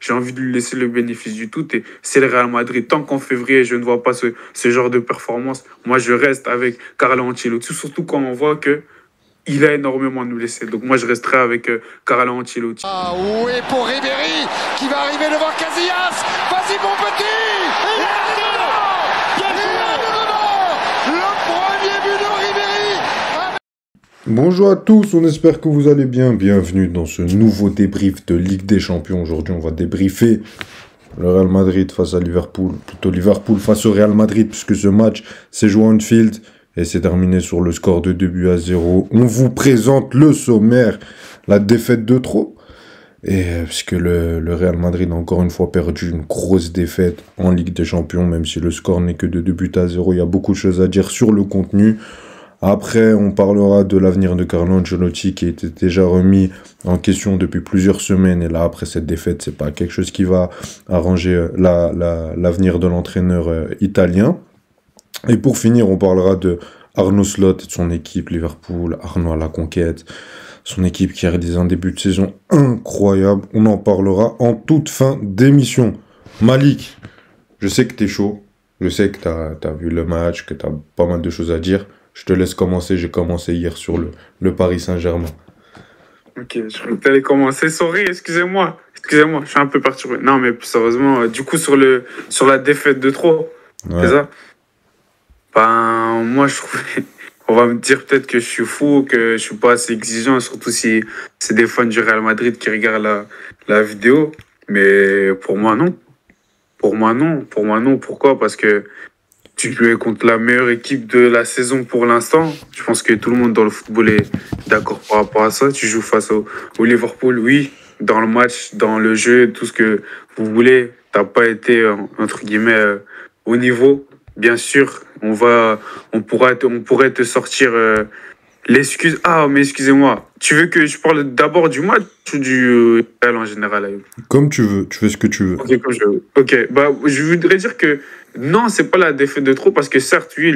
j'ai envie de lui laisser le bénéfice du tout. Et c'est le Real Madrid. Tant qu'en février, je ne vois pas ce genre de performance, moi, je reste avec Carlo Ancelotti, surtout quand on voit que il a énormément à nous laisser. Donc moi, je resterai avec Carlo Ancelotti. Ah oui, pour Ribéry, qui va arriver devant Casillas. Vas-y, mon petit. Il est dedans. Le premier but de Ribéry. Bonjour à tous, on espère que vous allez bien. Bienvenue dans ce nouveau débrief de Ligue des Champions. Aujourd'hui, on va débriefer le Real Madrid face à Liverpool. Plutôt Liverpool face au Real Madrid, puisque ce match s'est joué à Anfield. Et c'est terminé sur le score de 2-0. On vous présente le sommaire, la défaite de trop. Et puisque le Real Madrid a encore une fois perdu une grosse défaite en Ligue des Champions, même si le score n'est que de 2-0, il y a beaucoup de choses à dire sur le contenu. Après, on parlera de l'avenir de Carlo Ancelotti qui était déjà remis en question depuis plusieurs semaines. Et là, après cette défaite, c'est pas quelque chose qui va arranger l'avenir de l'entraîneur italien. Et pour finir, on parlera de Arne Slot et de son équipe Liverpool, Arnaud à la conquête, son équipe qui a réalisé un début de saison incroyable. On en parlera en toute fin d'émission. Malik, je sais que t'es chaud, je sais que t'as vu le match, que t'as pas mal de choses à dire. Je te laisse commencer, j'ai commencé hier sur le Paris Saint-Germain. Ok, je crois que t'allais commencer. Sorry, excusez-moi, je suis un peu perturbé. Non, mais plus sérieusement, du coup, sur la défaite de trop, ouais. C'est ça? Ben, moi, je trouve... On va me dire peut-être que je suis fou, que je suis pas assez exigeant, surtout si c'est des fans du Real Madrid qui regardent la vidéo. Mais pour moi, non. Pour moi, non. Pourquoi? Parce que tu jouais contre la meilleure équipe de la saison pour l'instant. Je pense que tout le monde dans le football est d'accord par rapport à ça. Tu joues face au Liverpool, oui, dans le match, dans le jeu, tout ce que vous voulez. T'as pas été, entre guillemets, au niveau. Bien sûr, on pourrait te sortir l'excuse. Ah, mais excusez-moi. Tu veux que je parle d'abord du match ou du Real en général, Ayoub? Comme tu veux, tu fais ce que tu veux. Ok, comme je veux. Ok, bah, je voudrais dire que non, c'est pas la défaite de trop parce que certes, oui,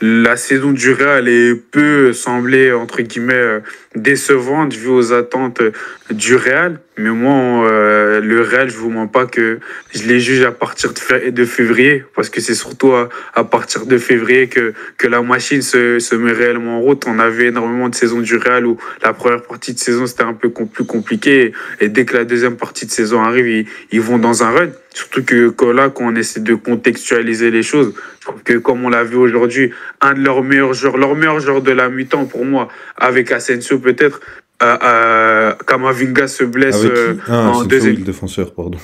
la saison du Real peut sembler, entre guillemets, décevante vu aux attentes du Real. Mais moi, le Real, je vous mens pas que je les juge à partir de février parce que c'est surtout à partir de février que la machine se met réellement en route. On avait énormément de saisons du Real où la première partie de saison, c'était un peu plus compliqué. Et dès que la deuxième partie de saison arrive, ils vont dans un run. Surtout que quand on essaie de contextualiser les choses, je trouve que comme on l'a vu aujourd'hui, un de leurs meilleurs joueurs de la mi-temps pour moi, avec Asensio peut-être, Camavinga se blesse en deuxième. Le défenseur, pardon.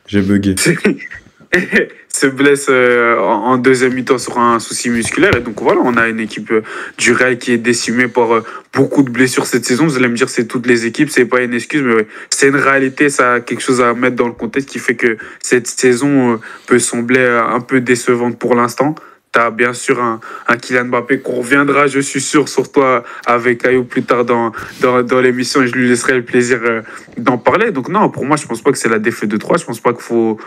J'ai bugué. Se blesse en deuxième mi-temps sur un souci musculaire. Et donc voilà, on a une équipe du Real qui est décimée par beaucoup de blessures cette saison. Vous allez me dire c'est toutes les équipes, c'est pas une excuse, mais ouais, c'est une réalité, ça a quelque chose à mettre dans le contexte qui fait que cette saison peut sembler un peu décevante pour l'instant. T'as bien sûr un Kylian Mbappé qu'on reviendra, je suis sûr, sur toi avec Ayoub plus tard dans l'émission et je lui laisserai le plaisir d'en parler. Donc non, pour moi, je pense pas que c'est la défaite de 3. Je pense pas qu'il faut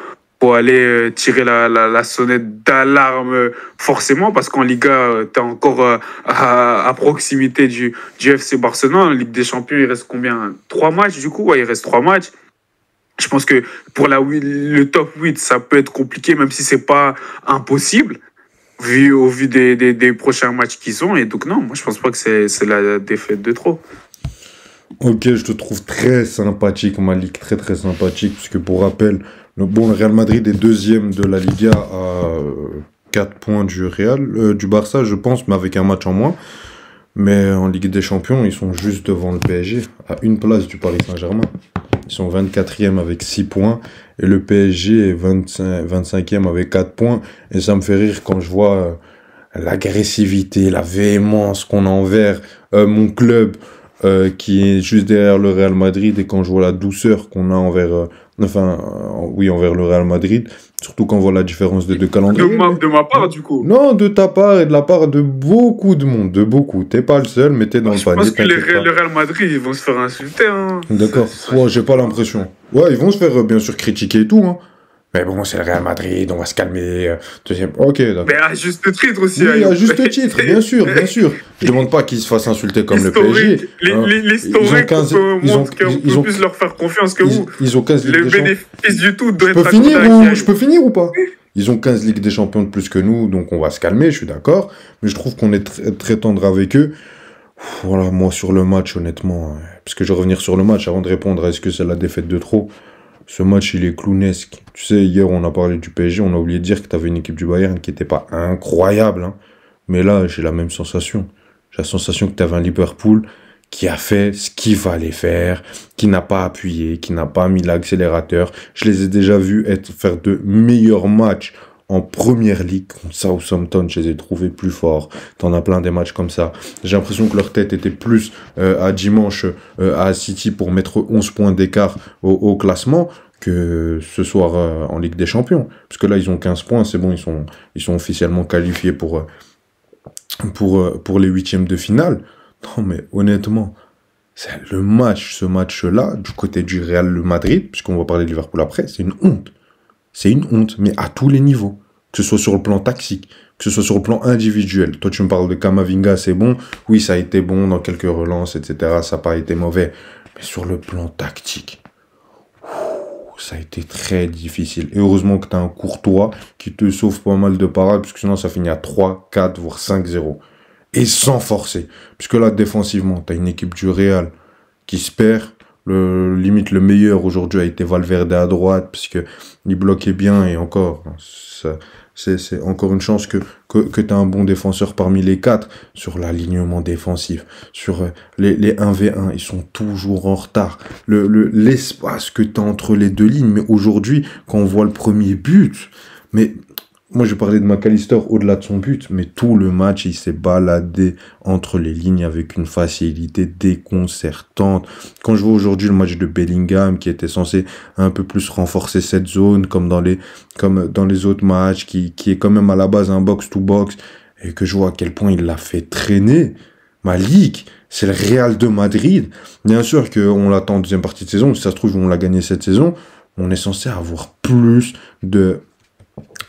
aller tirer la sonnette d'alarme forcément parce qu'en Liga, tu es encore à proximité du FC Barcelone. En Ligue des Champions, il reste combien? 3 matchs du coup? Ouais, il reste 3 matchs. Je pense que pour le top 8, ça peut être compliqué même si c'est pas impossible au vu des prochains matchs qu'ils ont. Et donc non, moi je pense pas que c'est la défaite de trop. Ok, je te trouve très sympathique, Malik, très très sympathique, puisque pour rappel, le Real Madrid est deuxième de la Liga à 4 points du Barça, je pense, mais avec un match en moins. Mais en Ligue des Champions, ils sont juste devant le PSG, à une place du Paris Saint-Germain. Ils sont 24e avec 6 points, et le PSG est 25e avec 4 points. Et ça me fait rire quand je vois l'agressivité, la véhémence qu'on a envers mon club, qui est juste derrière le Real Madrid, et quand je vois la douceur qu'on a envers le Real Madrid, surtout quand on voit la différence de calendrier. De ma part, du coup. Non, de ta part et de la part de beaucoup de monde, de beaucoup. T'es pas le seul, mais t'es dans le panier. Je pense que le Real Madrid, ils vont se faire insulter. Hein. D'accord. Ouais, j'ai pas l'impression. Ouais, ils vont se faire bien sûr critiquer et tout. Hein. Mais bon, c'est le Real Madrid, on va se calmer. Deuxième, ok, d'accord. Mais à juste titre aussi. Oui, à juste titre, bien sûr, bien sûr. Je demande pas qu'ils se fassent insulter comme le PSG. L'historique, montre qu'on peut plus leur faire confiance que vous. Ils ont 15 Ligues des Champions. Le bénéfice du tout doit Je être peux finir ou pas? Ils ont 15 Ligues des Champions de plus que nous, donc on va se calmer, je suis d'accord. Mais je trouve qu'on est très tendre avec eux. Voilà, moi sur le match, honnêtement, parce que je vais revenir sur le match avant de répondre à est-ce que c'est la défaite de trop. Ce match, il est clownesque. Tu sais, hier, on a parlé du PSG, on a oublié de dire que tu avais une équipe du Bayern qui n'était pas incroyable. Hein. Mais là, j'ai la même sensation. J'ai la sensation que tu avais un Liverpool qui a fait ce qu'il fallait faire, qui n'a pas appuyé, qui n'a pas mis l'accélérateur. Je les ai déjà vus faire de meilleurs matchs en première ligue contre Southampton. Je les ai trouvés plus forts. T'en as plein des matchs comme ça. J'ai l'impression que leur tête était plus à dimanche à City pour mettre 11 points d'écart au classement que ce soir en Ligue des Champions. Parce que là, ils ont 15 points, c'est bon, ils sont officiellement qualifiés pour les huitièmes de finale. Non, mais honnêtement, c'est ce match-là, du côté du Real Madrid, puisqu'on va parler de Liverpool après, c'est une honte. C'est une honte, mais à tous les niveaux. Que ce soit sur le plan tactique, que ce soit sur le plan individuel. Toi, tu me parles de Camavinga, c'est bon. Oui, ça a été bon dans quelques relances, etc. Ça n'a pas été mauvais. Mais sur le plan tactique, ça a été très difficile. Et heureusement que tu as un Courtois qui te sauve pas mal de parades, parce que sinon, ça finit à 3, 4, voire 5-0. Et sans forcer. Puisque là, défensivement, tu as une équipe du Real qui se perd. Limite le meilleur aujourd'hui a été Valverde à droite, puisque il bloquait bien, et encore, c'est encore une chance que tu as un bon défenseur parmi les 4 sur l'alignement défensif, sur les 1v1, ils sont toujours en retard. L'espace que tu as entre les deux lignes, mais aujourd'hui, quand on voit le premier but, mais moi, je parlais de McAllister au-delà de son but, mais tout le match, il s'est baladé entre les lignes avec une facilité déconcertante. Quand je vois aujourd'hui le match de Bellingham, qui était censé un peu plus renforcer cette zone, comme dans les autres matchs, qui est quand même à la base un box-to-box, et que je vois à quel point il l'a fait traîner. Malik, c'est le Real de Madrid. Bien sûr qu'on l'attend en deuxième partie de saison, si ça se trouve, on l'a gagné cette saison. On est censé avoir plus de...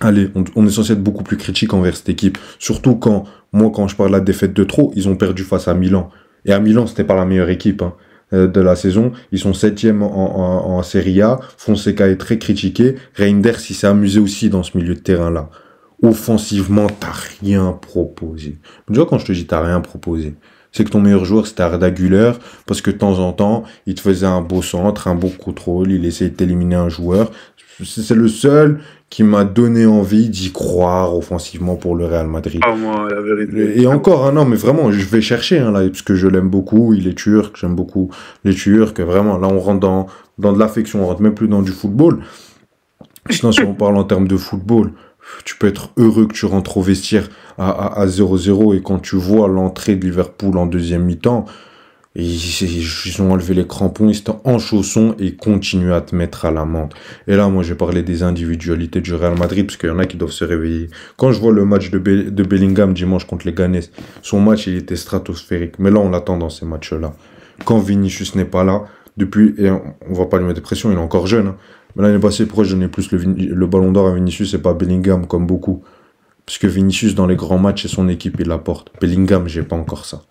Allez, on est censé être beaucoup plus critique envers cette équipe. Surtout quand je parle de la défaite de trop, ils ont perdu face à Milan. Et à Milan, c'était pas la meilleure équipe de la saison. Ils sont 7e en Serie A. Fonseca est très critiqué. Reinders, il s'est amusé aussi dans ce milieu de terrain-là. Offensivement, t'as rien proposé. Déjà, quand je te dis t'as rien proposé, c'est que ton meilleur joueur, c'était Arda Güler, parce que de temps en temps, il te faisait un beau centre, un beau contrôle, il essayait d'éliminer un joueur. C'est le seul qui m'a donné envie d'y croire offensivement pour le Real Madrid. Ah, moi, la vérité. Et encore, non, mais vraiment, je vais chercher, là, parce que je l'aime beaucoup, il est turc, j'aime beaucoup les Turcs, vraiment, là, on rentre dans de l'affection, on rentre même plus dans du football. Sinon, si on parle en termes de football, tu peux être heureux que tu rentres au vestiaire à 0-0, et quand tu vois l'entrée de Liverpool en deuxième mi-temps, ils ont enlevé les crampons, ils étaient en chaussons et continuent à te mettre à l'amende. Et là, moi, j'ai parlé des individualités du Real Madrid, parce qu'il y en a qui doivent se réveiller. Quand je vois le match de Bellingham dimanche contre les Ganes, son match, il était stratosphérique. Mais là, on l'attend dans ces matchs-là. Quand Vinicius n'est pas là, et on va pas lui mettre de pression, il est encore jeune. Hein. Mais l'année passée, pourquoi je donnais plus le ballon d'or à Vinicius et pas Bellingham, comme beaucoup? Parce que Vinicius, dans les grands matchs, c'est son équipe, il l'apporte. Bellingham, j'ai pas encore ça.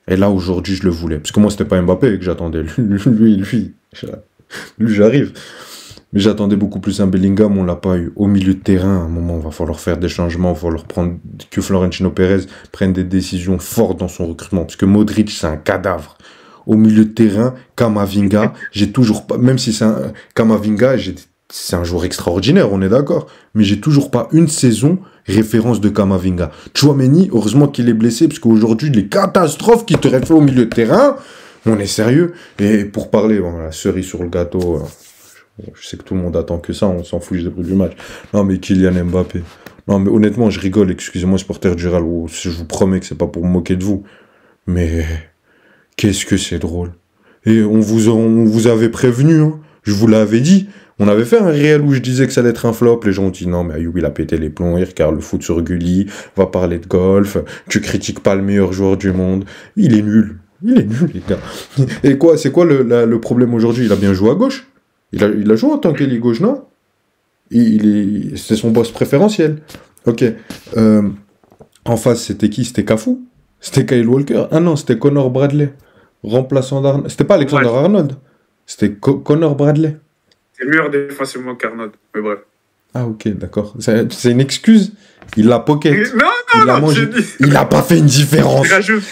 Et là, aujourd'hui, je le voulais. Parce que moi, c'était pas Mbappé que j'attendais. Lui, j'arrive. Mais j'attendais beaucoup plus un Bellingham, on l'a pas eu. Au milieu de terrain, à un moment, il va falloir faire des changements, il va falloir que Florentino Pérez prenne des décisions fortes dans son recrutement. Parce que Modric, c'est un cadavre. Au milieu de terrain, Camavinga, j'ai toujours pas... Même si c'est un... Camavinga, c'est un joueur extraordinaire, on est d'accord. Mais j'ai toujours pas une saison référence de Camavinga. Tchouaméni, heureusement qu'il est blessé, parce qu'aujourd'hui, les catastrophes qu'il t'aurait fait au milieu de terrain, on est sérieux. Et pour parler, bon, la cerise sur le gâteau, je sais que tout le monde attend que ça, on s'en fout du match. Non, mais Kylian Mbappé. Non, mais honnêtement, je rigole, excusez-moi, supporter du Real, je vous promets que c'est pas pour me moquer de vous. Mais qu'est-ce que c'est drôle. Et on vous avait prévenu, hein. Je vous l'avais dit. On avait fait un réel où je disais que ça allait être un flop. Les gens ont dit non, mais Ayoub, il a pété les plombs, il regarde le foot sur Gulli, va parler de golf, tu critiques pas le meilleur joueur du monde. Il est nul. Il est nul, les gars. Et quoi, c'est quoi le problème aujourd'hui? Il a bien joué à gauche. Il a joué en tant qu'ailier gauche, non? C'est son boss préférentiel. Ok. En face, c'était qui? C'était Cafu? C'était Kyle Walker? Ah non, c'était Connor Bradley. Remplaçant d'Arnold. C'était pas Alexander Arnold. C'était Connor Bradley. C'est meilleur défensivement qu'Arnold. Mais bref. Ah ok, d'accord. C'est une excuse. Il l'a pocket. Non, Il l'a mangé. Il n'a pas fait une différence.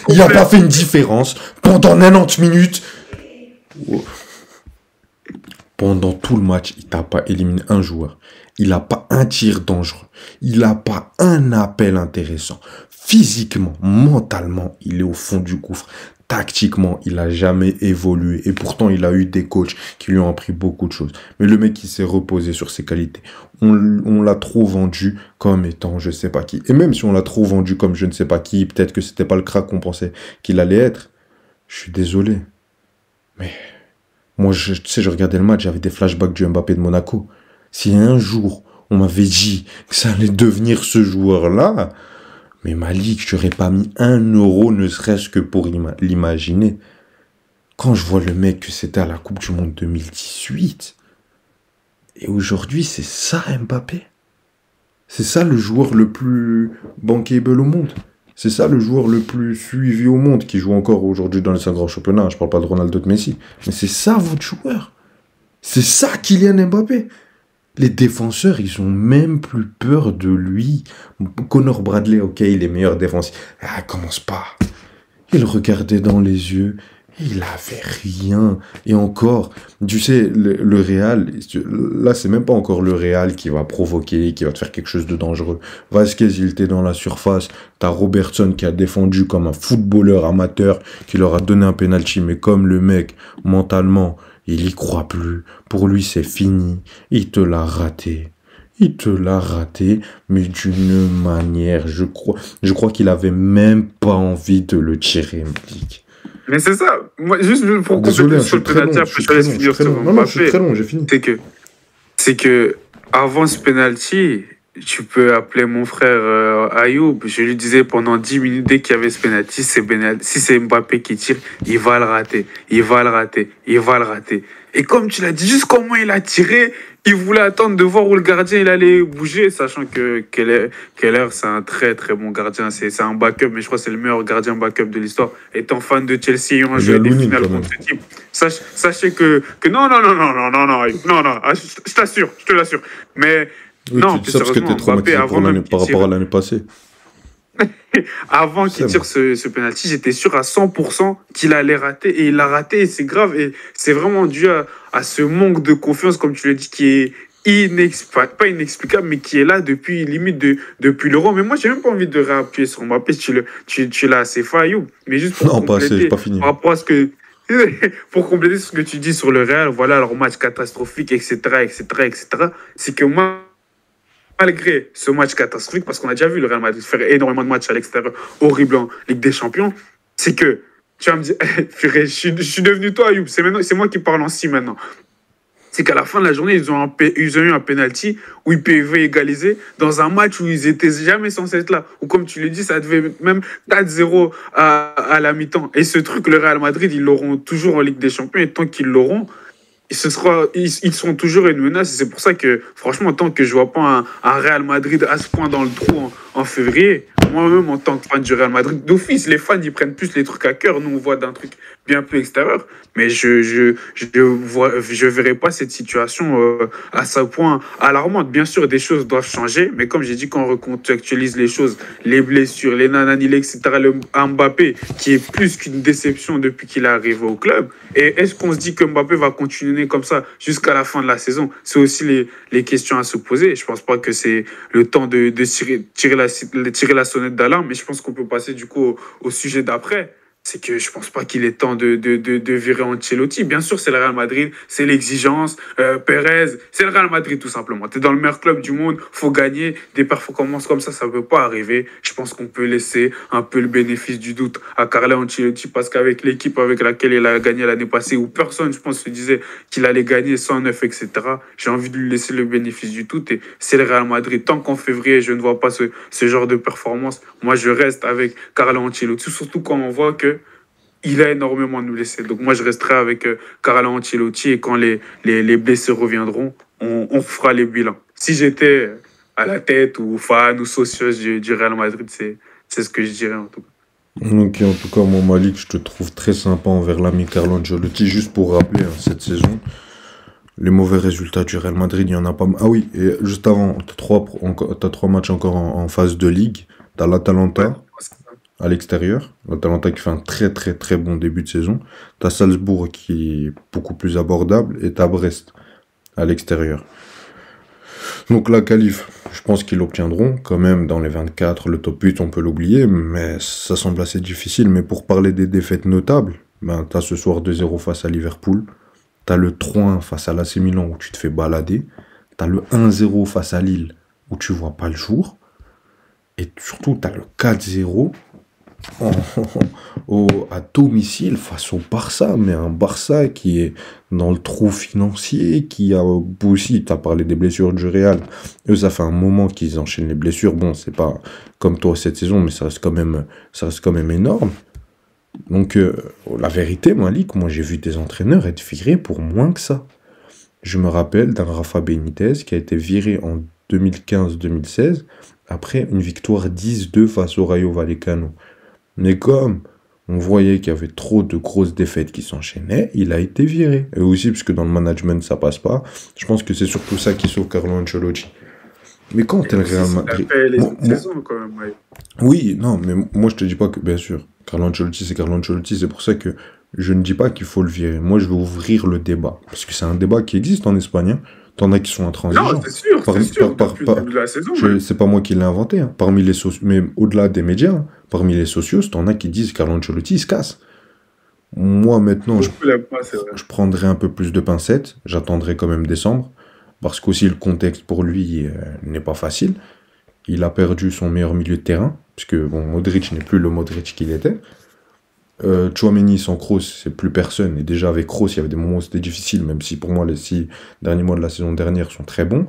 Il n'a complet. pas fait une différence pendant 90 minutes. Pendant tout le match, il t'a pas éliminé un joueur. Il n'a pas un tir dangereux. Il n'a pas un appel intéressant. Physiquement, mentalement, il est au fond du gouffre. Tactiquement, il n'a jamais évolué. Et pourtant, il a eu des coachs qui lui ont appris beaucoup de choses. Mais le mec, il s'est reposé sur ses qualités. On l'a trop vendu comme étant je sais pas qui. Et même si on l'a trop vendu comme je ne sais pas qui, peut-être que c'était pas le crack qu'on pensait qu'il allait être. Je suis désolé. Mais moi, tu sais, je regardais le match, j'avais des flashbacks du Mbappé de Monaco. Si un jour, on m'avait dit que ça allait devenir ce joueur-là, mais Malik, je n'aurais pas mis 1 euro, ne serait-ce que pour l'imaginer. Quand je vois le mec que c'était à la Coupe du Monde 2018, et aujourd'hui, c'est ça Mbappé. C'est ça le joueur le plus bankable au monde. C'est ça le joueur le plus suivi au monde qui joue encore aujourd'hui dans les 5 grands championnats. Je parle pas de Ronaldo, de Messi. Mais c'est ça votre joueur. C'est ça Kylian Mbappé. Les défenseurs, ils ont même plus peur de lui. Connor Bradley, ok, il est meilleur défensif. Ah, commence pas. Il regardait dans les yeux. Il avait rien. Et encore, tu sais, le Real, là, c'est même pas encore le Real qui va provoquer, qui va te faire quelque chose de dangereux. Vasquez, il était dans la surface. T'as Robertson qui a défendu comme un footballeur amateur, qui leur a donné un penalty. Mais comme le mec, mentalement, il y croit plus. Pour lui, c'est fini. Il te l'a raté. Il te l'a raté, mais d'une manière, je crois qu'il avait même pas envie de le tirer, Malik. Mais c'est ça. Moi, juste pour Désolé, compléter sur le penalty, après je te laisse finir sur non, je suis très long, j'ai fini. C'est que avant ce penalty, tu peux appeler mon frère Ayoub. Je lui disais pendant 10 minutes, dès qu'il y avait ce penalty, si c'est Mbappé qui tire, il va le rater. Il va le rater. Il va le rater. Et comme tu l'as dit, juste comment il a tiré, il voulait attendre de voir où le gardien il allait bouger, sachant que Keller, c'est un très très bon gardien. C'est un backup, mais je crois que c'est le meilleur gardien backup de l'histoire. Étant fan de Chelsea, ayant joué des finales contre ce type, sachez que non, je t'assure, je te l'assure. Mais oui, non, tu dis ça parce que t'es traumatisé par rapport à l'année passée. Avant qu'il tire ce penalty, j'étais sûr à 100% qu'il allait rater et il l'a raté et c'est grave et c'est vraiment dû à ce manque de confiance, comme tu l'as dit, qui est pas inexplicable, mais qui est là depuis limite depuis l'Euro. Mais moi, j'ai même pas envie de réappuyer sur Mbappé, tu l'as assez fait, Ayoub. Mais juste pour non, compléter, c'est pas fini. par rapport à ce que pour compléter ce que tu dis sur le Real, voilà leur match catastrophique, etc., c'est que moi, malgré ce match catastrophique, parce qu'on a déjà vu le Real Madrid faire énormément de matchs à l'extérieur, horrible en Ligue des Champions, c'est que tu vas me dire, je suis devenu toi, Ayoub, c'est moi qui parle en si maintenant. C'est qu'à la fin de la journée, ils ont eu un penalty où ils pouvaient égaliser dans un match où ils étaient jamais censés être là. Ou comme tu le dis, ça devait même 4-0 à la mi-temps. Et ce truc, le Real Madrid, ils l'auront toujours en Ligue des Champions. Et tant qu'ils l'auront, ils seront toujours une menace. Et c'est pour ça que, franchement, tant que je vois pas un Real Madrid à ce point dans le trou en février, moi-même, en tant que fan du Real Madrid, d'office, les fans, ils prennent plus les trucs à cœur. Nous, on voit d'un truc bien plus extérieur. Mais je verrai pas cette situation à ce point alarmante. Bien sûr, des choses doivent changer. Mais comme j'ai dit, quand on recontextualise les choses, les blessures, les nananilés, etc., le Mbappé, qui est plus qu'une déception depuis qu'il est arrivé au club. Et est-ce qu'on se dit que Mbappé va continuer comme ça jusqu'à la fin de la saison? C'est aussi les questions à se poser. Je pense pas que c'est le temps de tirer la sonnette d'alarme, mais je pense qu'on peut passer du coup au sujet d'après. C'est que je pense pas qu'il est temps de virer Ancelotti. Bien sûr, c'est le Real Madrid, c'est l'exigence. Pérez, c'est le Real Madrid tout simplement. Tu es dans le meilleur club du monde, faut gagner. Des performances comme ça ne peut pas arriver. Je pense qu'on peut laisser un peu le bénéfice du doute à Carlo Ancelotti parce qu'avec l'équipe avec laquelle il a gagné l'année passée, où personne, je pense, se disait qu'il allait gagner 109, etc., j'ai envie de lui laisser le bénéfice du doute. Et c'est le Real Madrid. Tant qu'en février, je ne vois pas ce genre de performance, moi, je reste avec Carlo Ancelotti, surtout quand on voit que il a énormément de blessés. Donc moi, je resterai avec Carlo Ancelotti et quand les blessés reviendront, on fera les bilans. si j'étais à la tête ou fan ou socios du Real Madrid, c'est ce que je dirais en tout cas. Donc, en tout cas, moi, Malik, je te trouve très sympa envers l'ami Carlo Ancelotti. Juste pour rappeler, hein, cette saison, les mauvais résultats du Real Madrid, il y en a pas mal. Ah oui, et juste avant, t'as trois matchs encore en phase de ligue. T'as Ouais, l'Atalanta à l'extérieur. L'Atalanta qui fait un très très très bon début de saison. T'as Salzbourg qui est beaucoup plus abordable. Et t'as Brest à l'extérieur. Donc la qualif, je pense qu'ils l'obtiendront quand même dans les 24. Le top 8, on peut l'oublier, mais ça semble assez difficile. Mais pour parler des défaites notables, ben, t'as ce soir 2-0 face à Liverpool. T'as le 3-1 face à l'AC Milan où tu te fais balader. T'as le 1-0 face à Lille où tu vois pas le jour. Et surtout, t'as le 4-0 en- à domicile face au Barça. Mais un Barça qui est dans le trou financier, qui a aussi, t'as parlé des blessures du Real. Eux, ça fait un moment qu'ils enchaînent les blessures. Bon, c'est pas comme toi cette saison, mais ça reste quand même énorme. Donc, la vérité, Malik, moi j'ai vu des entraîneurs être virés pour moins que ça. Je me rappelle d'un Rafa Benitez qui a été viré en 2015-2016 après une victoire 10-2 face au Rayo Vallecano. Mais comme on voyait qu'il y avait trop de grosses défaites qui s'enchaînaient, il a été viré. Et aussi, parce que dans le management, ça passe pas. Je pense que c'est surtout ça qui sauve Carlo Ancelotti. Mais quand t'es le aussi, Real s'il a Madrid... fait les autres saisons quand même. Ouais. Oui, non, mais moi je te dis pas que, bien sûr, Carlo Ancelotti c'est Carlo Ancelotti, c'est pour ça que je ne dis pas qu'il faut le virer. Moi je veux ouvrir le débat, parce que c'est un débat qui existe en Espagne, hein. T'en as qui sont Non, intransigeants. c'est sûr, depuis le début de la saison. Ouais. C'est pas moi qui l'ai inventé, hein. Parmi les socios, mais au-delà des médias, hein, parmi les socios, t'en as qui disent Carlo Ancelotti il se casse. Moi maintenant, Beaucoup l'aiment pas, c'est vrai. je prendrai un peu plus de pincettes, j'attendrai quand même décembre, parce qu'aussi le contexte pour lui n'est pas facile. Il a perdu son meilleur milieu de terrain, puisque bon, Modric n'est plus le Modric qu'il était. Tchouaméni sans Kroos, c'est plus personne. Et déjà avec Kroos, il y avait des moments où c'était difficile, même si pour moi les 6 derniers mois de la saison dernière sont très bons.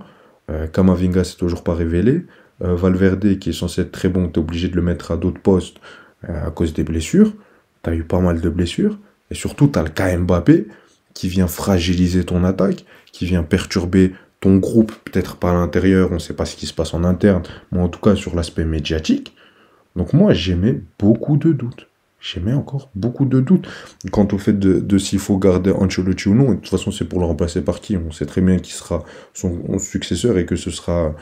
Camavinga s'est toujours pas révélé. Valverde, qui est censé être très bon, t'es obligé de le mettre à d'autres postes à cause des blessures. T'as eu pas mal de blessures. Et surtout, t'as le cas Mbappé qui vient fragiliser ton attaque, qui vient perturber ton groupe, peut-être pas à l'intérieur, on ne sait pas ce qui se passe en interne, mais en tout cas sur l'aspect médiatique. Donc moi, j'aimais beaucoup de doutes. J'aimais encore beaucoup de doutes. Quant au fait de s'il faut garder Ancelotti ou non, et de toute façon, c'est pour le remplacer par qui? On sait très bien qui sera son successeur et que ce sera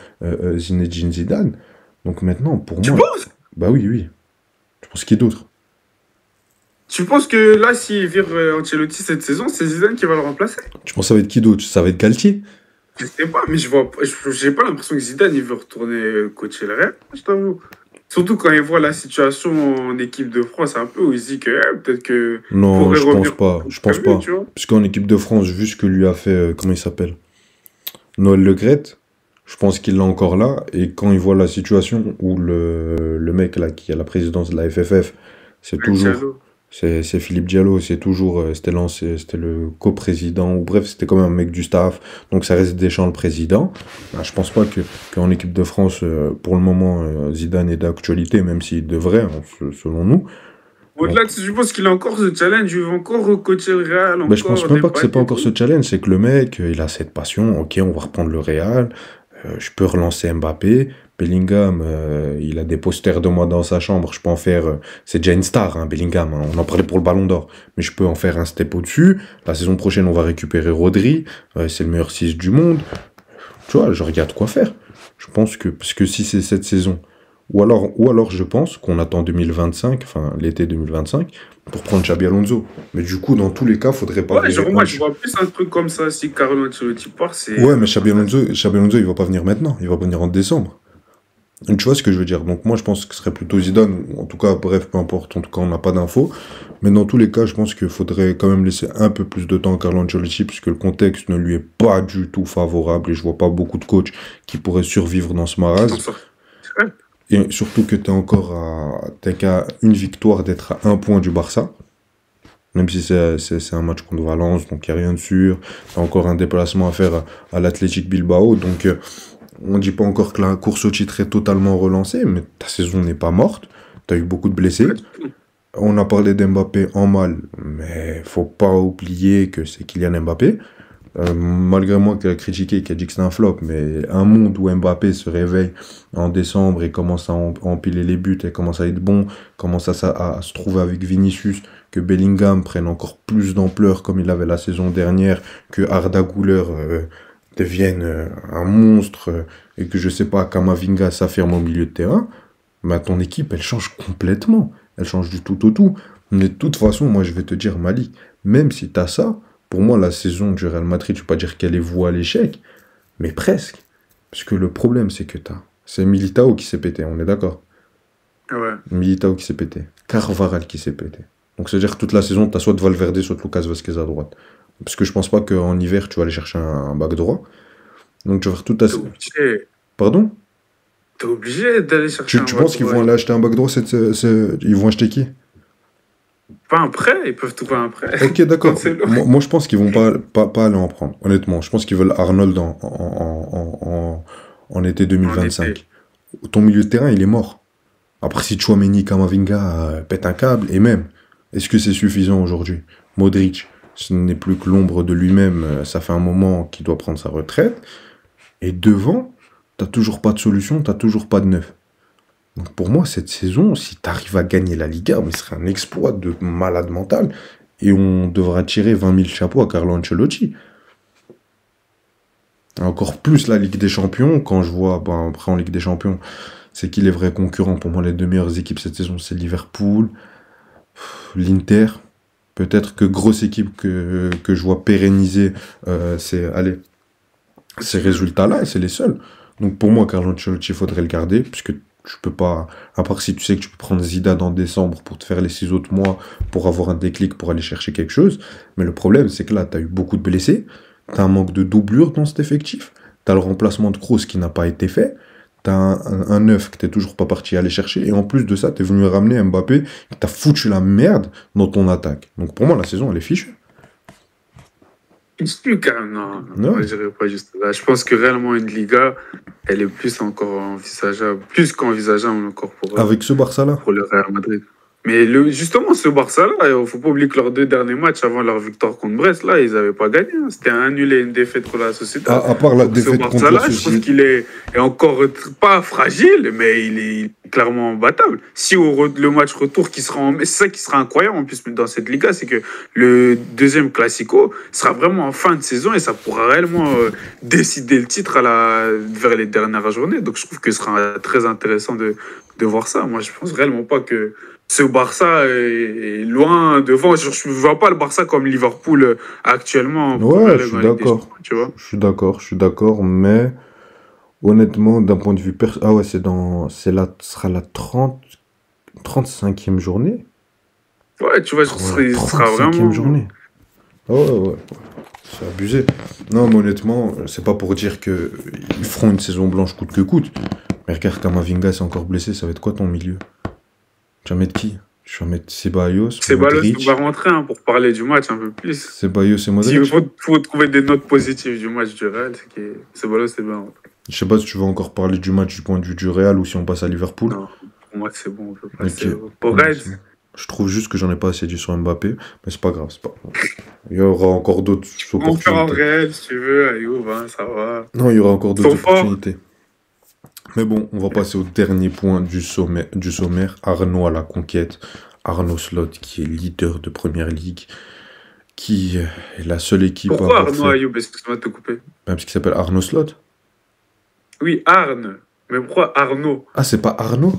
Zinedine Zidane. Donc maintenant, pour Tu moi... penses? Bah oui, oui. Tu penses qui d'autre? Tu penses que là, s'il vire Ancelotti cette saison, c'est Zidane qui va le remplacer? Tu penses que ça va être qui d'autre? Ça va être Galtier? Je sais pas, mais j'ai pas l'impression que Zidane il veut retourner coacher le Real, je t'avoue. Surtout quand il voit la situation en équipe de France un peu, où il se dit que peut-être que Non, pourrait je pense revenir pas. Je pense comme pas. lui, tu vois. Parce qu'en équipe de France, vu ce que lui a fait, comment il s'appelle? Noël Le Graët, je pense qu'il l'a encore là. Et quand il voit la situation où le mec là qui a la présidence de la FFF, c'est toujours. Diallo. C'est Philippe Diallo, c'est toujours. C'était le coprésident, ou bref, c'était quand même un mec du staff. Donc ça reste Deschamps le président. Bah, je pense pas qu'en équipe de France, pour le moment, Zidane est d'actualité, même s'il devrait, hein, selon nous. Au-delà de ça, je pense qu'il a encore ce challenge, il veut encore coacher le Real, Ben, je pense encore même pas que c'est pas dépanner et encore tout. ce challenge, c'est que le mec, il a cette passion, ok, on va reprendre le Real, je peux relancer Mbappé, Bellingham, il a des posters de moi dans sa chambre, je peux en faire, c'est déjà une star, hein, Bellingham, hein, on en parlait pour le Ballon d'Or, mais je peux en faire un step au-dessus, la saison prochaine on va récupérer Rodri, c'est le meilleur 6 du monde, tu vois, je regarde quoi faire. Je pense que, parce que si c'est cette saison, ou alors je pense qu'on attend 2025, enfin l'été 2025, pour prendre Xabi Alonso. Mais du coup, dans tous les cas, faudrait pas Ouais, genre virer moi je vois plus un truc comme ça, si Carlo Ancelotti part, c'est... Ouais, mais Xabi Alonso, il va pas venir maintenant, il va venir en décembre. Et tu vois ce que je veux dire? Donc moi, je pense que ce serait plutôt Zidane, ou en tout cas, bref, peu importe, en tout cas, on n'a pas d'infos. Mais dans tous les cas, je pense qu'il faudrait quand même laisser un peu plus de temps à Carlo Ancelotti, puisque le contexte ne lui est pas du tout favorable, et je vois pas beaucoup de coachs qui pourraient survivre dans ce marasme. Ouais. Et surtout que t'es qu'à une victoire d'être à un point du Barça. Même si c'est un match contre Valence, donc il n'y a rien de sûr. T'as encore un déplacement à faire à l'Athletic Bilbao. Donc on ne dit pas encore que la course au titre est totalement relancée, mais ta saison n'est pas morte. T'as eu beaucoup de blessés. On a parlé d'Mbappé en mal, mais faut pas oublier que c'est Kylian Mbappé. Malgré moi qui a critiqué, qui a dit que c'était un flop, mais un monde où Mbappé se réveille en décembre et commence à empiler les buts et commence à être bon, commence à se trouver avec Vinicius, que Bellingham prenne encore plus d'ampleur comme il avait la saison dernière, que Arda Güler devienne un monstre et que je sais pas, Kamavinga s'affirme au milieu de terrain, bah, ton équipe elle change complètement, elle change du tout au tout. Mais de toute façon, moi je vais te dire Malik, même si t'as ça, pour moi la saison du Real Madrid, je ne vais pas dire qu'elle est vouée à l'échec, mais presque. Parce que le problème c'est que c'est Militao qui s'est pété, on est d'accord? Ouais. Militao qui s'est pété, Carvajal qui s'est pété. Donc c'est-à-dire que toute la saison, t'as soit Valverde, soit Lucas Vazquez à droite. Parce que je pense pas qu'en hiver, tu vas aller chercher un back droit. Donc tu vas faire toute ta... T'es obligé. Pardon? T'es obligé d'aller chercher un Tu penses qu'ils vont aller acheter un back droit ils vont acheter qui? Pas un prêt, ils peuvent trouver un prêt. Ok, d'accord. Cancelo. Moi, je pense qu'ils vont pas aller en prendre, honnêtement. Je pense qu'ils veulent Arnold en été 2025. Ton milieu de terrain, il est mort. Après, si Tchouaméni, Kamavinga pète un câble, et même, est-ce que c'est suffisant aujourd'hui? Modric, ce n'est plus que l'ombre de lui-même, ça fait un moment qu'il doit prendre sa retraite. Et devant, t'as toujours pas de solution, t'as toujours pas de neuf. Donc pour moi, cette saison, si t'arrives à gagner la Liga, mais ce serait un exploit de malade mental. Et on devra tirer 20 000 chapeaux à Carlo Ancelotti. Encore plus la Ligue des Champions, quand je vois, après en Ligue des Champions, c'est qui les vrais concurrents? Pour moi, les deux meilleures équipes cette saison, c'est Liverpool, l'Inter. Peut-être que grosse équipe que je vois pérenniser ces résultats-là, c'est les seuls. Donc pour moi, Carlo Ancelotti, il faudrait le garder, puisque tu peux pas, à part si tu sais que tu peux prendre Zidane en décembre pour te faire les 6 autres mois, pour avoir un déclic, pour aller chercher quelque chose. Mais le problème, c'est que là, tu as eu beaucoup de blessés, tu as un manque de doublure dans cet effectif, tu as le remplacement de Kroos qui n'a pas été fait, tu as un neuf que tu toujours pas parti aller chercher, et en plus de ça, tu es venu ramener Mbappé, qui t'a foutu la merde dans ton attaque. Donc pour moi, la saison, elle est fichue. Non, je dirais pas juste là. Je pense que réellement une Liga, elle est plus encore envisageable, plus qu'envisageable encore avec ce Barça-là. Pour le Real Madrid. Mais justement, ce Barça-là, il ne faut pas oublier que leurs 2 derniers matchs avant leur victoire contre Brest, là, ils n'avaient pas gagné. C'était un nul et une défaite contre la Société. À part la défaite contre la Société. Je trouve qu'il est encore pas fragile, mais il est clairement imbattable. Si le match retour, c'est ça qui sera incroyable en plus dans cette Liga, c'est que le deuxième Classico sera vraiment en fin de saison et ça pourra réellement décider le titre vers les dernières journées. Donc je trouve que ce sera très intéressant de voir ça. Moi, je pense réellement pas que ce Barça est loin devant. Je ne vois pas le Barça comme Liverpool actuellement. Ouais, je suis d'accord. Je suis d'accord, mais honnêtement, d'un point de vue ah ouais, ce sera la 35e journée. Ouais, tu vois, ce sera vraiment... journée. Ouais. C'est abusé. Non, mais honnêtement, c'est pas pour dire qu'ils feront une saison blanche coûte que coûte. Mais regarde, Kamavinga s'est encore blessé, ça va être quoi ton milieu? Tu vas mettre qui? Je vais mettre Ceballos, Modric. va rentrer pour parler du match un peu plus. Ceballos et Modric. Il faut trouver des notes positives du match du Real, c'est que Ceballos est bien rentré. Je sais pas si tu veux encore parler du match du point de vue du Real ou si on passe à Liverpool. Non, pour moi c'est bon, on peut passer au Reds. Je trouve juste que j'en ai pas assez dit sur Mbappé, mais c'est pas grave, Il y aura encore d'autres opportunités. On peut en Real si tu veux, Ayoub, ça va. Non, il y aura encore d'autres opportunités. Mais bon, on va passer au dernier point du sommaire. Arnaud à la conquête. Arnaud Slot, qui est leader de Première Ligue, qui est la seule équipe Pourquoi Arnaud Ayoub? Excuse-moi de te couper. Parce qu'il s'appelle Arnaud Slot. Oui, Arne. Mais pourquoi Arnaud? Ah, c'est pas Arnaud?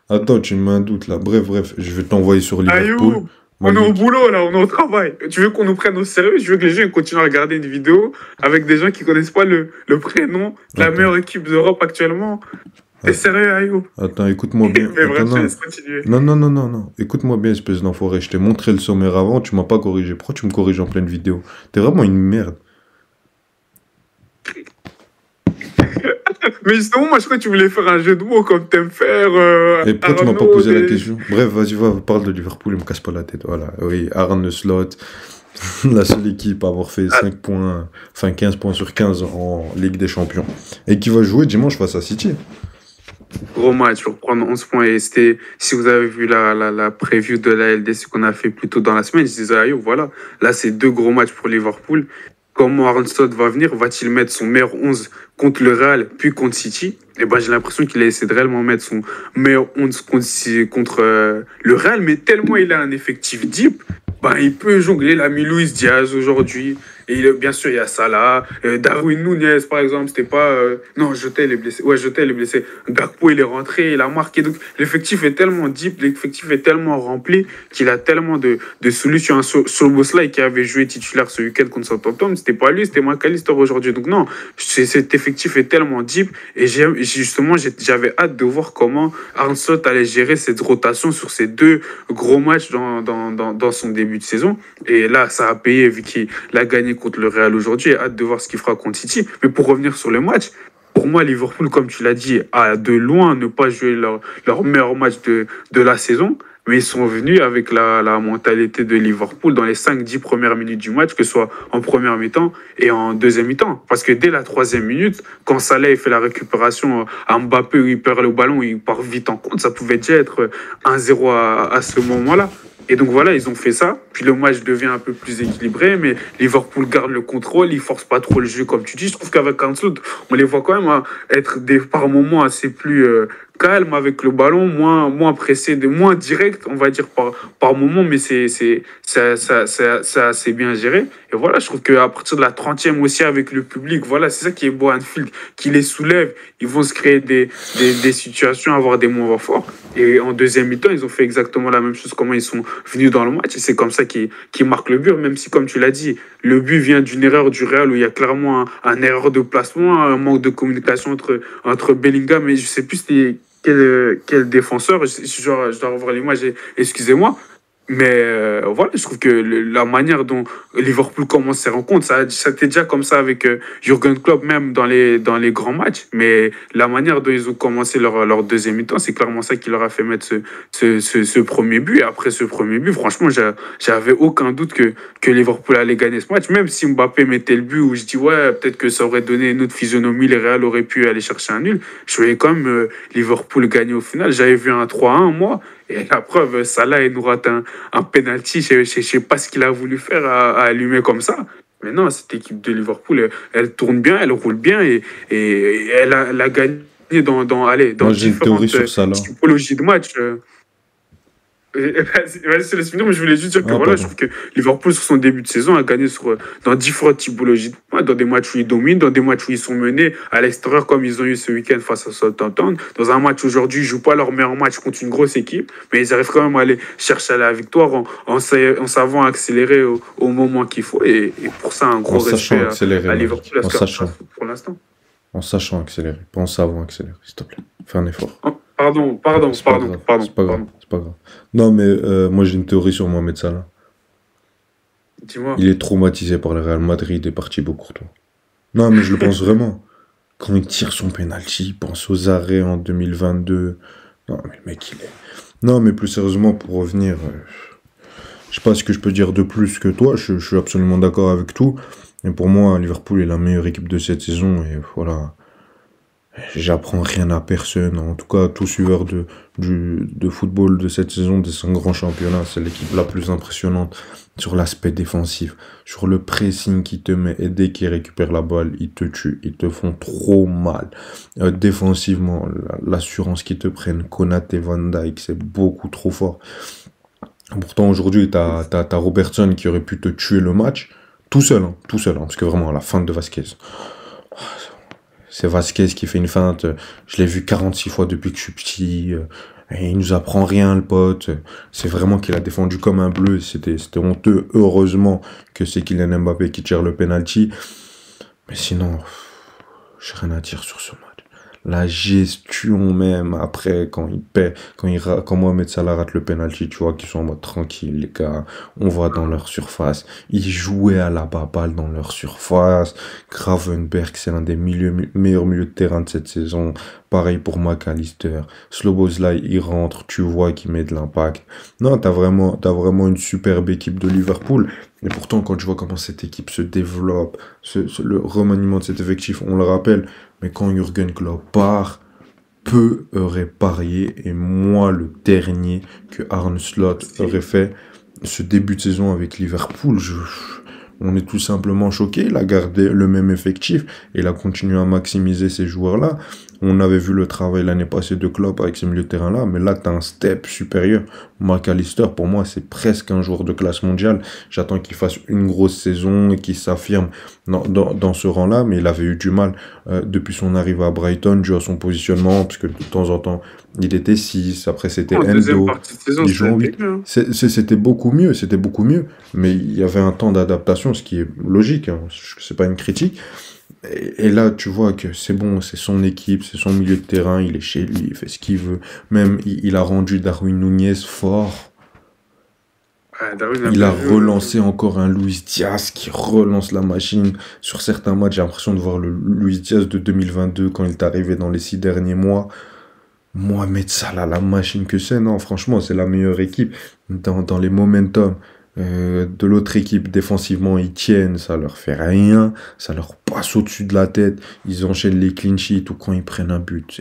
Attends, tu me mets un doute là. Bref, je vais t'envoyer sur Liverpool. Ayoub, on est au boulot là, on est au travail. Tu veux qu'on nous prenne au sérieux? Je veux que les gens continuent à regarder une vidéo avec des gens qui connaissent pas le prénom de la meilleure équipe d'Europe actuellement. T'es sérieux, Ayoub? Attends, écoute-moi bien. Mais bref, je laisse continuer. Non. Écoute-moi bien, espèce d'enfoiré. Je t'ai montré le sommaire avant, tu m'as pas corrigé. Pourquoi tu me corriges en pleine vidéo? T'es vraiment une merde. Mais justement, moi je crois que tu voulais faire un jeu de mots comme t'aimes faire. Et pourquoi tu m'as pas posé la question? Bref, vas-y, parle de Liverpool et me casse pas la tête. Voilà, oui, Arne Slot, la seule équipe à avoir fait 15 points sur 15 en Ligue des Champions. Et qui va jouer dimanche face à City. Gros match pour prendre 11 points. Et c'était, si vous avez vu la preview de la LDC qu'on a fait plus tôt dans la semaine, je disais, ah, yo, voilà, là, c'est deux gros matchs pour Liverpool. Comment Aaron Slot va venir? Va-t-il mettre son meilleur 11 contre le Real, puis contre City? Et ben, j'ai l'impression qu'il a essayé de réellement mettre son meilleur 11 contre le Real, mais tellement il a un effectif deep, ben, il peut jongler. Il a mis Luis Diaz aujourd'hui. Et bien sûr, il y a Salah, Darwin Nunez, par exemple, c'était pas... non, Jota, il est blessé. Ouais, Jota, il est blessé. Gakpo, il est rentré, il a marqué. Donc, l'effectif est tellement deep, l'effectif est tellement rempli qu'il a tellement de solutions. Szoboszlai, qui avait joué titulaire ce week-end contre Southampton, c'était pas lui, c'était McAllister aujourd'hui. Donc, non, cet effectif est tellement deep. Et justement, j'avais hâte de voir comment Arne Slot allait gérer cette rotation sur ces deux gros matchs dans son début de saison. Et là, ça a payé vu qu'il a gagné contre le Real aujourd'hui. J'ai hâte de voir ce qu'il fera contre City. Mais pour revenir sur le match, pour moi, Liverpool, comme tu l'as dit, a de loin ne pas joué leur meilleur match de la saison. Mais ils sont venus avec la mentalité de Liverpool dans les 5-10 premières minutes du match, que ce soit en première mi-temps et en deuxième mi-temps. Parce que dès la troisième minute, quand Salah fait la récupération à Mbappé, où il perd le ballon, il part vite en compte, ça pouvait déjà être 1-0 à ce moment-là. Et donc voilà, ils ont fait ça. Puis le match devient un peu plus équilibré, mais Liverpool garde le contrôle, ils forcent pas trop le jeu, comme tu dis. Je trouve qu'avec Ancelotti, on les voit quand même être par moments assez plus calmes avec le ballon, moins pressés, moins direct, on va dire par moment, mais c'est assez bien géré. Et voilà, je trouve qu'à partir de la 30e aussi avec le public, voilà, c'est ça qui est beau à Anfield, qui les soulève, ils vont se créer des situations, avoir des moments forts. Et en deuxième mi-temps, ils ont fait exactement la même chose, comment ils sont venus dans le match. Et c'est comme ça qu'ils marquent le but, même si, comme tu l'as dit, le but vient d'une erreur du Real où il y a clairement un erreur de placement, un manque de communication entre Bellingham et je sais plus quel défenseur. Je dois revoir l'image, excusez-moi. Mais voilà, je trouve que la manière dont Liverpool commence ses rencontres, ça était déjà comme ça avec Jürgen Klopp, même dans les grands matchs. Mais la manière dont ils ont commencé leur deuxième mi-temps, c'est clairement ça qui leur a fait mettre ce premier but. Et après ce premier but, franchement, j'avais aucun doute que Liverpool allait gagner ce match. Même si Mbappé mettait le but, où je dis, ouais, peut-être que ça aurait donné une autre physionomie, les Real auraient pu aller chercher un nul. Je voyais quand même Liverpool gagner au final. J'avais vu un 3-1, moi. Et la preuve, Salah, il nous rate un penalty. Je ne sais pas ce qu'il a voulu faire à allumer comme ça. Mais non, cette équipe de Liverpool, elle tourne bien, elle roule bien et elle a gagné dans Moi, j'ai une théorie sur différentes Salah. typologies de match. Vas-y, c'est le finir, mais je voulais juste dire que Ah, voilà, je pardon. trouve que Liverpool, sur son début de saison, a gagné dans différentes typologies de matchs, dans des matchs où ils dominent, dans des matchs où ils sont menés à l'extérieur, comme ils ont eu ce week-end face à Southampton. Dans un match aujourd'hui, ils ne jouent pas leur meilleur match contre une grosse équipe, mais ils arrivent quand même à aller chercher la victoire en savant accélérer au moment qu'il faut. Et pour ça, un En gros sachant respect accélérer, à moi, je dis. Liverpool, à En ce qu'a sachant. fait pour l'instant. En sachant accélérer. Pas en savant accélérer, s'il te plaît. Fais un effort. Oh, pardon, C'est pas grave. C'est pas grave. C'est pas grave. Non, mais moi, j'ai une théorie sur Mohamed Salah. Dis-moi. Il est traumatisé par le Real Madrid et par Thibaut Courtois. Non, mais je le pense vraiment. Quand il tire son penalty, il pense aux arrêts en 2022. Non, mais le mec, il est... Non, mais plus sérieusement, pour revenir... je sais pas ce que je peux dire de plus que toi. Je suis absolument d'accord avec tout. Et pour moi, Liverpool est la meilleure équipe de cette saison. Et voilà... J'apprends rien à personne. En tout cas, tout suiveur de football de cette saison, de son grand championnat, c'est l'équipe la plus impressionnante sur l'aspect défensif, sur le pressing qui te met et dès qu'ils récupèrent la balle, ils te tuent, ils te font trop mal. Défensivement, l'assurance qu'ils te prennent, Konaté, Van Dijk, c'est beaucoup trop fort. Pourtant, aujourd'hui, t'as Robertson qui aurait pu te tuer le match, tout seul, hein, parce que vraiment, à la fin de Vasquez... C'est Vasquez qui fait une feinte. Je l'ai vu 46 fois depuis que je suis petit. Et il nous apprend rien, le pote. C'est vraiment qu'il a défendu comme un bleu. C'était honteux. Heureusement que c'est Kylian Mbappé qui tire le penalty. Mais sinon, j'ai rien à dire sur ce match. La gestion même, après, quand Mohamed Salah rate le penalty, tu vois, qu'ils sont en mode tranquille, les gars, on va dans leur surface. Ils jouaient à la baballe dans leur surface. Gravenberch, c'est l'un des meilleurs milieux de terrain de cette saison. Pareil pour McAllister. Szoboszlai, il rentre, tu vois qu'il met de l'impact. Non, t'as vraiment une superbe équipe de Liverpool. Et pourtant, quand tu vois comment cette équipe se développe, le remaniement de cet effectif, on le rappelle, mais quand Jürgen Klopp part, peu aurait parié, et moi le dernier, que Arne Slot aurait fait ce début de saison avec Liverpool. On est tout simplement choqué. Il a gardé le même effectif et il a continué à maximiser ces joueurs-là. On avait vu le travail l'année passée de Klopp avec ces milieux de terrain-là, mais là, tu as un step supérieur. McAllister, pour moi, c'est presque un joueur de classe mondiale. J'attends qu'il fasse une grosse saison et qu'il s'affirme dans ce rang-là, mais il avait eu du mal depuis son arrivée à Brighton, dû à son positionnement, parce que de temps en temps, il était 6, après c'était Endo, il jouait en 8. C'était beaucoup mieux, mais il y avait un temps d'adaptation, ce qui est logique, hein, c'est pas une critique. Et là, tu vois que c'est bon, c'est son équipe, c'est son milieu de terrain, il est chez lui, il fait ce qu'il veut. Même, il a rendu Darwin Núñez fort. Il a relancé encore un Luis Diaz qui relance la machine. Sur certains matchs, j'ai l'impression de voir le Luis Diaz de 2022 quand il est arrivé dans les 6 derniers mois. Mohamed Salah, la machine que c'est, non, franchement, c'est la meilleure équipe. Dans les momentum de l'autre équipe, défensivement, ils tiennent, ça leur fait rien, ça leur passe au-dessus de la tête, ils enchaînent les clean sheets ou quand ils prennent un but.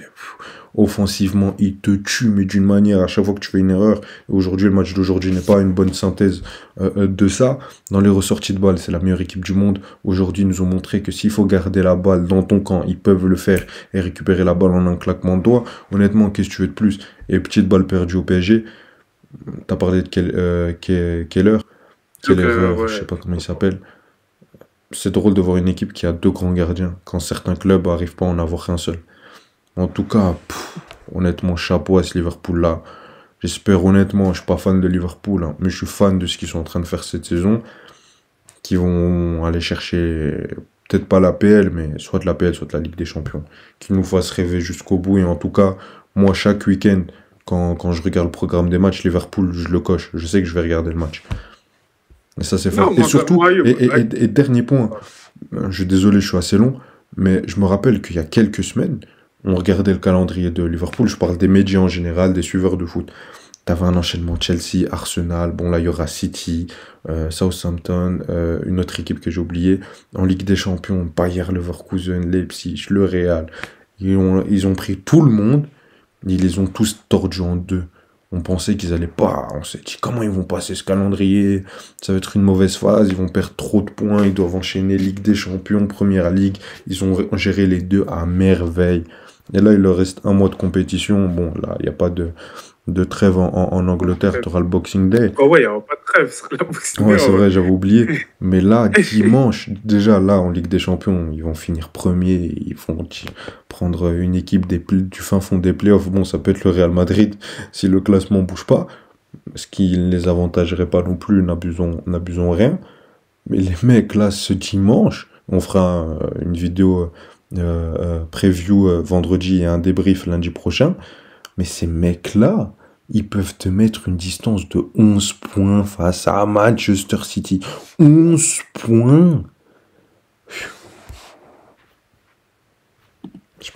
Offensivement, ils te tuent, mais d'une manière, à chaque fois que tu fais une erreur, et aujourd'hui, le match d'aujourd'hui n'est pas une bonne synthèse de ça. Dans les ressorties de balles, c'est la meilleure équipe du monde. Aujourd'hui, ils nous ont montré que s'il faut garder la balle dans ton camp, ils peuvent le faire et récupérer la balle en un claquement de doigts. Honnêtement, qu'est-ce que tu veux de plus? Et petite balle perdue au PSG. T'as parlé de Keller, ouais. Je sais pas comment il s'appelle. C'est drôle de voir une équipe qui a 2 grands gardiens, quand certains clubs n'arrivent pas à en avoir qu'un seul. En tout cas, honnêtement, chapeau à ce Liverpool-là. J'espère honnêtement, je suis pas fan de Liverpool, hein, mais je suis fan de ce qu'ils sont en train de faire cette saison, qui vont aller chercher, peut-être pas la PL, mais soit de la PL, soit de la Ligue des Champions, qui nous fassent rêver jusqu'au bout. Et en tout cas, moi, chaque week-end, quand je regarde le programme des matchs, Liverpool, je le coche. Je sais que je vais regarder le match. Et ça, c'est fort. Et surtout, et dernier point, je suis désolé, je suis assez long, mais je me rappelle qu'il y a quelques semaines, on regardait le calendrier de Liverpool. Je parle des médias en général, des suiveurs de foot. T'avais un enchaînement Chelsea, Arsenal, bon là il y aura City, Southampton, une autre équipe que j'ai oubliée. En Ligue des Champions, Bayer Leverkusen, Leipzig, le Real. Ils ont pris tout le monde. Ils les ont tous tordus en deux. On pensait qu'ils allaient pas. On s'est dit comment ils vont passer ce calendrier. Ça va être une mauvaise phase. Ils vont perdre trop de points. Ils doivent enchaîner Ligue des Champions, Première Ligue. Ils ont géré les deux à merveille. Et là, il leur reste un mois de compétition. Bon, là, il n'y a pas de trêve en Angleterre. Tu auras le Boxing Day. Oh ouais, il n'y aura pas de trêve sur la Boxing Day. Ouais, c'est vrai, j'avais oublié. Mais là, dimanche, déjà là, en Ligue des Champions, ils vont finir premiers. Ils vont prendre une équipe du fin fond des playoffs. Bon, ça peut être le Real Madrid si le classement ne bouge pas. Ce qui ne les avantagerait pas non plus, n'abusons rien. Mais les mecs, là, ce dimanche, on fera une vidéo preview vendredi et un débrief lundi prochain. Mais ces mecs-là, ils peuvent te mettre une distance de 11 points face à Manchester City. 11 points.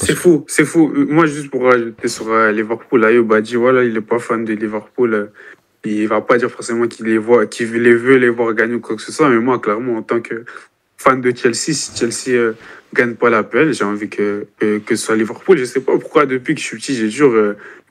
C'est fou, c'est fou. Moi, juste pour rajouter sur Liverpool, Ayoub a dit, voilà, il n'est pas fan de Liverpool. Il va pas dire forcément qu'il veut les voir gagner ou quoi que ce soit. Mais moi, clairement, en tant que fan de Chelsea, si Chelsea gagne pas l'appel, j'ai envie que ce soit Liverpool. Je sais pas pourquoi, depuis que je suis petit, j'ai toujours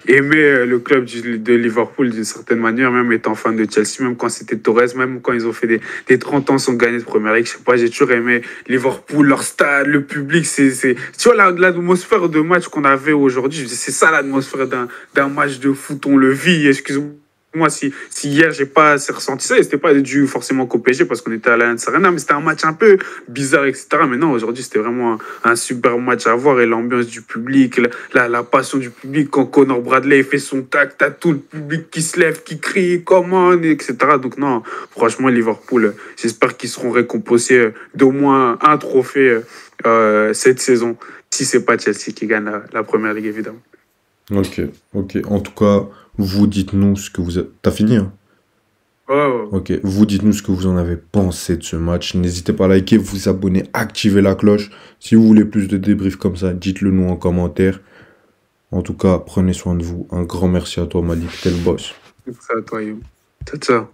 aimé le club de Liverpool d'une certaine manière, même étant fan de Chelsea, même quand c'était Torres, même quand ils ont fait des 30 ans sans gagner de première ligue. Je sais pas, j'ai toujours aimé Liverpool, leur stade, le public. Tu vois, l'atmosphère de match qu'on avait aujourd'hui, c'est ça l'atmosphère d'un match de foot, on le vit, excuse-moi. Moi, si hier, j'ai pas assez ressenti ça, et c'était pas dû forcément qu'au PSG parce qu'on était à l'Allianz Arena, mais c'était un match un peu bizarre, etc. Mais non, aujourd'hui, c'était vraiment un super match à voir, et l'ambiance du public, la passion du public, quand Conor Bradley fait son tac, t'as tout le public qui se lève, qui crie, come on, etc. Donc non, franchement, Liverpool, j'espère qu'ils seront récompensés d'au moins un trophée cette saison, si c'est pas Chelsea qui gagne la première ligue, évidemment. Ok. En tout cas, vous dites-nous ce que vous avez... T'as fini, hein? Ouais. Ok, vous dites-nous ce que vous en avez pensé de ce match. N'hésitez pas à liker, vous abonner, activer la cloche. Si vous voulez plus de débriefs comme ça, dites-le nous en commentaire. En tout cas, prenez soin de vous. Un grand merci à toi, Malik. T'es le boss. Merci à toi, Yo. Ciao.